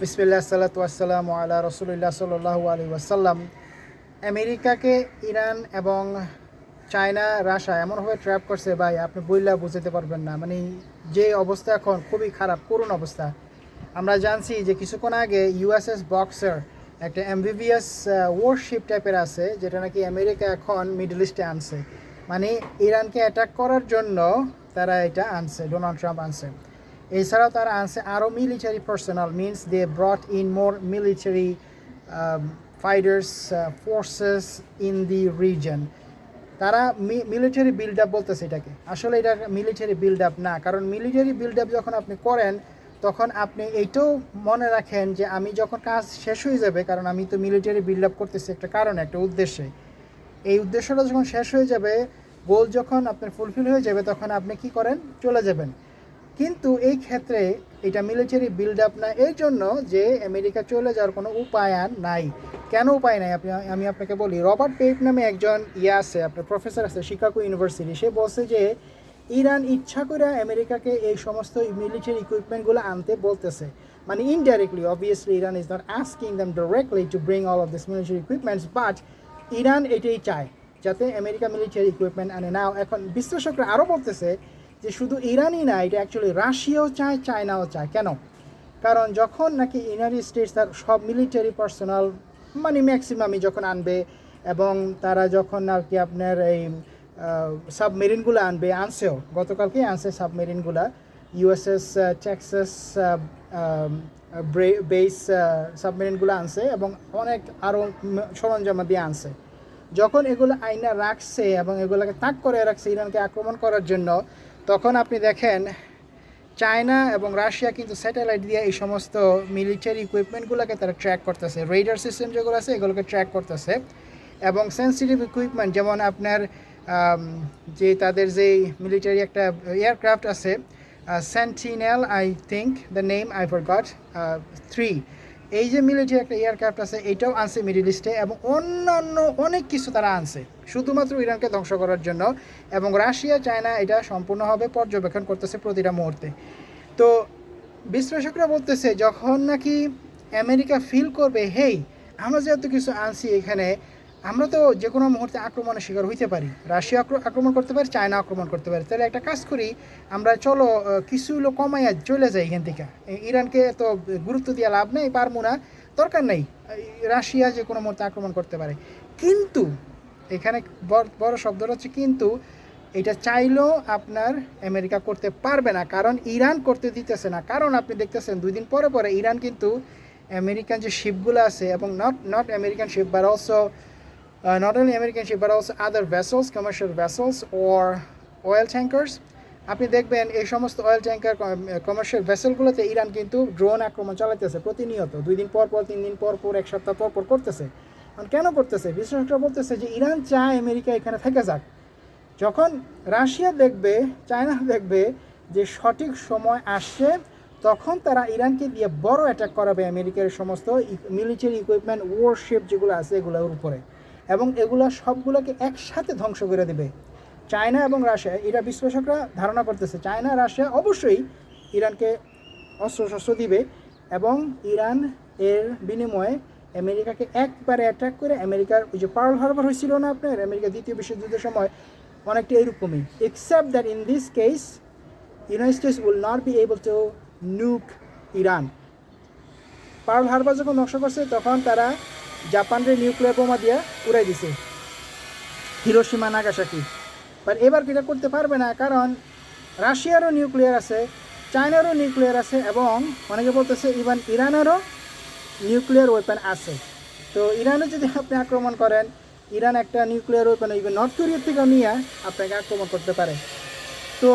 বিসমিল্লাহ সাল্লাতু ওয়াসসালামু আলা রাসূলিল্লাহ সাল্লাল্লাহু আলাইহি ওয়াসাল্লাম। আমেরিকাকে ইরান এবং চায়না রাশিয়া এমনভাবে ট্র্যাপ করছে ভাই, আপনি বইলা বুঝতে পারবেন না। মানে যে অবস্থা এখন খুবই খারাপ, করুণ অবস্থা। আমরা জানছি যে কিছুক্ষণ আগে ইউএসএস বক্সার একটা এমবিবিএস ওয়ারশিপ টাইপের আছে, যেটা নাকি আমেরিকা এখন মিডল ইস্টে আনছে। মানে ইরানকে অ্যাটাক করার জন্য তারা এটা আনছে, ডোনাল্ড ট্রাম্প আনছে। এছাড়াও তারা আনছে আরও military personnel, means they brought in more military fighters forces in the region. তারা মিলিটারি বিল্ড আপ বলতেছে এটাকে, আসলে এটা মিলিটারি বিল্ড আপ না। কারণ মিলিটারি বিল্ড আপ যখন আপনি করেন তখন আপনি এইটাও মনে রাখেন যে আমি যখন কাজ শেষ হয়ে যাবে, কারণ আমি তো মিলিটারি বিল্ড আপ করতেছি একটা কারণে, একটা উদ্দেশ্যে। এই উদ্দেশ্যটা যখন শেষ হয়ে যাবে, গোল যখন আপনার ফুলফিল হয়ে যাবে, তখন আপনি কি করেন, চলে যাবেন। কিন্তু এই ক্ষেত্রে এটা মিলিটারি বিল্ড আপ না, এই জন্য যে আমেরিকা চলে যাওয়ার কোনো উপায় আর নাই। কেন উপায় নাই আমি আপনাকে বলি। রবার্ট পেপ নামে একজন আছে, আপনার প্রফেসর আছে শিকাগো ইউনিভার্সিটি। সে বলছে যে ইরান ইচ্ছা করে আমেরিকাকে এই সমস্ত মিলিটারি ইকুইপমেন্টগুলো আনতে বলতেছে। মানে indirectly, obviously Iran is not asking them directly to bring all of this military equipments, but Iran এটাই চায় যাতে আমেরিকা মিলিটারি ইকুইপমেন্ট আনে। নাও এখন বিশ্লেষকরা আরও বলতেছে যে শুধু ইরানই না, এটা অ্যাকচুয়ালি রাশিয়াও চায়, চায়নাও চায়। কেন? কারণ যখন নাকি ইউনাইটেড স্টেটস তার সব মিলিটারি পার্সোনাল মানে ম্যাক্সিমামই যখন আনবে, এবং তারা যখন আর কি আপনার এই সাবমেরিনগুলো আনছেও, গতকালকেই আনছে সাবমেরিনগুলো, ইউএসএস টেক্সাস বেস সাবমেরিনগুলো আনছে, এবং অনেক আরও সরঞ্জাম দিয়ে আনছে। যখন এগুলো আইনা রাখছে এবং এগুলোকে তাক করে রাখছে ইরানকে আক্রমণ করার জন্য, তখন আপনি দেখেন চায়না এবং রাশিয়া কিন্তু স্যাটেলাইট দিয়ে এই সমস্ত মিলিটারি ইকুইপমেন্টগুলোকে তারা ট্র্যাক করতেছে। রেডার সিস্টেম যেগুলো আছে এগুলোকে ট্র্যাক করতেছে, এবং সেন্সিটিভ ইকুইপমেন্ট যেমন আপনার যে তাদের যে মিলিটারি একটা এয়ারক্রাফট আছে, sentinel, I think the name I forgot 3, এই যে মিলিটারি একটা এয়ারক্রাফট আছে, এটাও আনছে মিডল ইস্টে, এবং অন্যান্য অনেক কিছু তারা আনছে শুধুমাত্র ইরানকে ধ্বংস করার জন্য। এবং রাশিয়া চায়না এটা সম্পূর্ণভাবে পর্যবেক্ষণ করতেছে প্রতিটা মুহূর্তে। তো বিশ্লেষকরা বলতেছে যখন নাকি আমেরিকা ফিল করবে হেই আমরা যেহেতু কিছু আনছি এখানে, আমরা তো যে কোনো মুহূর্তে আক্রমণের শিকার হইতে পারি, রাশিয়া আক্রমণ করতে পারে, চায়না আক্রমণ করতে পারে, তাহলে একটা কাজ করি আমরা, চলো কিছু লোক কমাইয়া চলে যাই এখান থেকে, ইরানকে এত গুরুত্ব দিয়ে লাভ নেই, পারবো না, দরকার নেই, রাশিয়া যে কোনো মুহূর্তে আক্রমণ করতে পারে। কিন্তু এখানে বড় শব্দটা হচ্ছে কিন্তু, এটা চাইলেও আপনার আমেরিকা করতে পারবে না, কারণ ইরান করতে দিতেছে না। কারণ আপনি দেখতেছেন 2 দিন পরে পরে ইরান কিন্তু আমেরিকান যে শিপগুলো আছে, এবং not American ship but also not only American ship but also other vessels, commercial vessels or oil tankers, আপনি দেখবেন এই সমস্ত অয়েল ট্যাঙ্কার কমার্শিয়াল ভেসেলগুলোতে ইরান কিন্তু ড্রোন আক্রমণ চালাতেছে প্রতিনিয়ত, 2 দিন পর পর, 3 দিন পর পর, 1 সপ্তাহ পর পর করতেছে। কেন করতেছে? বিশ্লেষকরা বলতেছে যে ইরান চায় আমেরিকা এখানে থেকে যাক। যখন রাশিয়া দেখবে, চায়না দেখবে যে সঠিক সময় আসছে, তখন তারা ইরানকে দিয়ে বড় অ্যাটাক করাবে আমেরিকার সমস্ত মিলিটারি ইকুইপমেন্ট ওয়ারশিপ যেগুলো আছে এগুলোর উপরে, এবং এগুলো সবগুলোকে একসাথে ধ্বংস করে দেবে। চায়না এবং রাশিয়া, এটা বিশ্লেষকরা ধারণা করতেছে চায়না রাশিয়া অবশ্যই ইরানকে অস্ত্রশস্ত্র দিবে, এবং ইরান এর বিনিময়ে আমেরিকাকে একবারে অ্যাটাক করে, আমেরিকার ওই যে পার্ল হারবার হয়েছিল না আপনার আমেরিকা দ্বিতীয় বিশ্বযুদ্ধের সময়, অনেকটা এরকমই, except that in this case United States will not be able to nuke Iran. Pearl Harbor যখন ধ্বংস করছে তখন তারা জাপানের নিউক্লিয়ার বোমা দিয়ে উড়াই দিছে হিরোশিমা নাগাসাকি। বাট এবার এটা করতে পারবে না, কারণ রাশিয়ারও নিউক্লিয়ার আছে, চায়নারও নিউক্লিয়ার আছে, এবং অনেকে বলতেছে ইভেন ইরানেরও নিউক্লিয়ার ওয়েপন আছে। তো ইরানে যদি আপনি আক্রমণ করেন, ইরান একটা নিউক্লিয়ার ওয়েপন ইভেন নর্থ কোরিয়ার থেকেও নিয়ে আপনাকে আক্রমণ করতে পারে। তো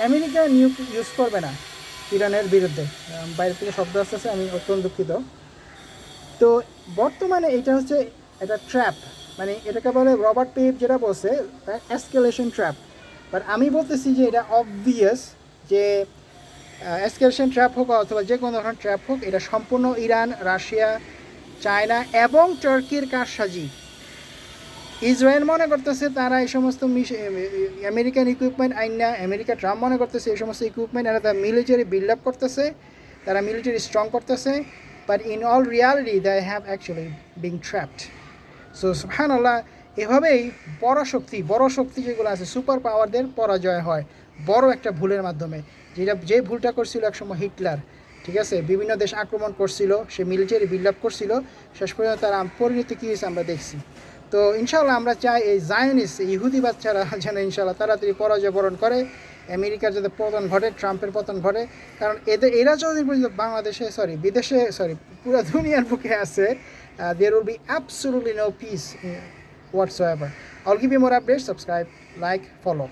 আমেরিকা ইউজ করবে না ইরানের বিরুদ্ধে। বাইরে থেকে শব্দ আসতেছে, আমি অত্যন্ত দুঃখিত। তো বর্তমানে এটা হচ্ছে একটা ট্র্যাপ, মানে এটাকে বলে রবার্ট পেপ যেটা বলছে এসকেলেশন ট্র্যাপ। বাট আমি বলতেছি যে এটা অবভিয়াস যে এসকেলেশন ট্র্যাপ হোক অথবা যে কোনো ধরনের ট্র্যাপ হোক, এটা সম্পূর্ণ ইরান, রাশিয়া, চায়না এবং টার্কির কারসাজি। ইসরায়েল মনে করতেছে তারা এই সমস্ত আমেরিকান ইকুইপমেন্ট আইনা, আমেরিকা ট্রাম্প মনে করতেছে এই সমস্ত ইকুইপমেন্ট এরা তারা মিলিটারি বিল্ড আপ করতেছে, তারা মিলিটারি স্ট্রং করতেছে, but in all reality they have actually been trapped. So subhanallah, এভাবেই বড় শক্তি যেগুলো আছে সুপার পাওয়ারদের পরাজয় হয় বড় একটা ভুলের মাধ্যমে, যে ভুলটা করছিল একসময় হিটলার, ঠিক আছে, বিভিন্ন দেশ আক্রমণ করছিল, সে মিলিটারি বিল্ড আপ করছিল, শেষ পর্যন্ত তার পরিণতি কী হয়েছে আমরা দেখছি। তো ইনশাল্লাহ আমরা চাই এই জায়নিস্ট ইহুদি বাচ্চারা যেন ইনশাল্লাহ তাড়াতাড়ি পরাজয় বরণ করে, আমেরিকার যাতে পতন ঘটে, ট্রাম্পের পতন ঘটে, কারণ এরা যদি পর্যন্ত বিদেশে পুরো দুনিয়ার বুকে আছে, there will be absolutely no peace whatsoever. I'll give you more updates. Subscribe, like, follow.